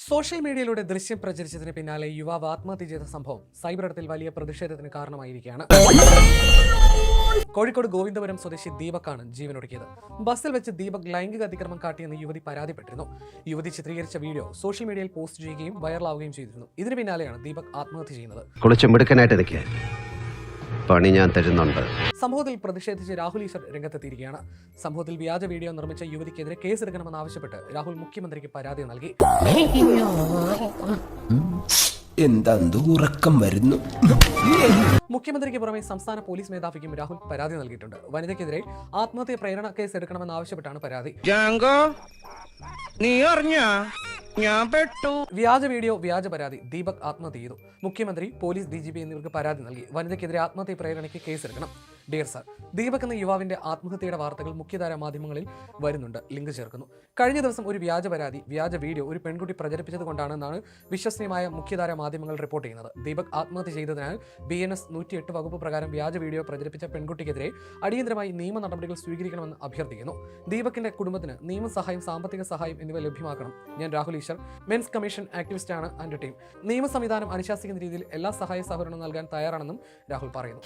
Social മീഡിയയിലൂടെ ദൃശ്യം പ്രചരിച്ചതിന് പിന്നാലെ യുവാവ് ആത്മഹത്യ ചെയ്ത സംഭവം സൈബർ ഇടത്തിൽ വലിയ പ്രതിഷേധത്തിന് കാരണമായിരിക്കുകയാണ്. കോഴിക്കോട് ഗോവിന്ദപുരം സ്വദേശി ദീപക്കാണ് ജീവനൊടുക്കിയത്. ബസ്സിൽ വെച്ച് ദീപക് ലൈംഗിക അതിക്രമം കാട്ടിയെന്ന് യുവതി പരാതിപ്പെട്ടിരുന്നു. യുവതി ചിത്രീകരിച്ച വീഡിയോ സോഷ്യൽ മീഡിയയിൽ പോസ്റ്റ് ചെയ്യുകയും വൈറലാവുകയും ചെയ്തിരുന്നു. ഇതിന് പിന്നാലെയാണ് ദീപക് ആത്മഹത്യ ചെയ്യുന്നത്. പണി ഞാൻ തരുന്നുണ്ട്. സംഭവത്തിൽ പ്രതിഷേധിച്ച് രാഹുൽ ഈശ്വർ രംഗത്തെത്തിയിരിക്കുകയാണ്. സംഭവത്തിൽ വ്യാജ വീഡിയോ നിർമ്മിച്ച യുവതിക്കെതിരെ കേസെടുക്കണമെന്ന് ആവശ്യപ്പെട്ട് രാഹുൽ മുഖ്യമന്ത്രിക്ക് പരാതി നൽകി. ഉറക്കം വരുന്നു. മുഖ്യമന്ത്രിക്ക് പുറമെ സംസ്ഥാന പോലീസ് മേധാവിക്കും രാഹുൽ പരാതി നൽകിയിട്ടുണ്ട്. വനിതയ്ക്കെതിരെ ആത്മഹത്യ പ്രേരണ കേസ് എടുക്കണമെന്ന് ആവശ്യപ്പെട്ടാണ് പരാതി. വ്യാജ വീഡിയോ, വ്യാജ പരാതി. ദീപക് ആത്മഹത്യ ചെയ്തു. മുഖ്യമന്ത്രി, പോലീസ്, DGP എന്നിവർക്ക് പരാതി നൽകി. വനിതയ്ക്കെതിരെ ആത്മഹത്യ പ്രേരണയ്ക്ക് കേസെടുക്കണം. ഡിയർ സർ, ദീപക് എന്ന യുവാവിന്റെ ആത്മഹത്യയുടെ വാർത്തകൾ മുഖ്യധാര മാധ്യമങ്ങളിൽ വരുന്നുണ്ട്. ലിങ്ക് ചേർക്കുന്നു. കഴിഞ്ഞ ദിവസം ഒരു വ്യാജ പരാതി, വ്യാജ വീഡിയോ ഒരു പെൺകുട്ടി പ്രചരിപ്പിച്ചത് കൊണ്ടാണെന്നാണ് വിശ്വസനീയമായ മുഖ്യധാര മാധ്യമങ്ങൾ റിപ്പോർട്ട് ചെയ്യുന്നത്. ദീപക് ആത്മഹത്യ ചെയ്തതിനാൽ BNS 108 വകുപ്പ് പ്രകാരം വ്യാജ വീഡിയോ പ്രചരിപ്പിച്ച പെൺകുട്ടിക്കെതിരെ അടിയന്തരമായി നിയമ നടപടികൾ സ്വീകരിക്കണമെന്ന് അഭ്യർത്ഥിക്കുന്നു. ദീപകിന്റെ കുടുംബത്തിന് നിയമസഹായം, സാമ്പത്തിക സഹായം എന്നിവ ലഭ്യമാക്കണം. ഞാൻ രാഹുൽ ഈശ്വർ, മെൻസ് കമ്മീഷൻ ആക്ടിവിസ്റ്റാണ് ആൻഡ് ടീം. നിയമ സംവിധാനം അനുശാസിക്കുന്ന രീതിയിൽ എല്ലാ സഹായ സഹകരണവും നൽകാൻ തയ്യാറാണെന്നും രാഹുൽ പറയുന്നു.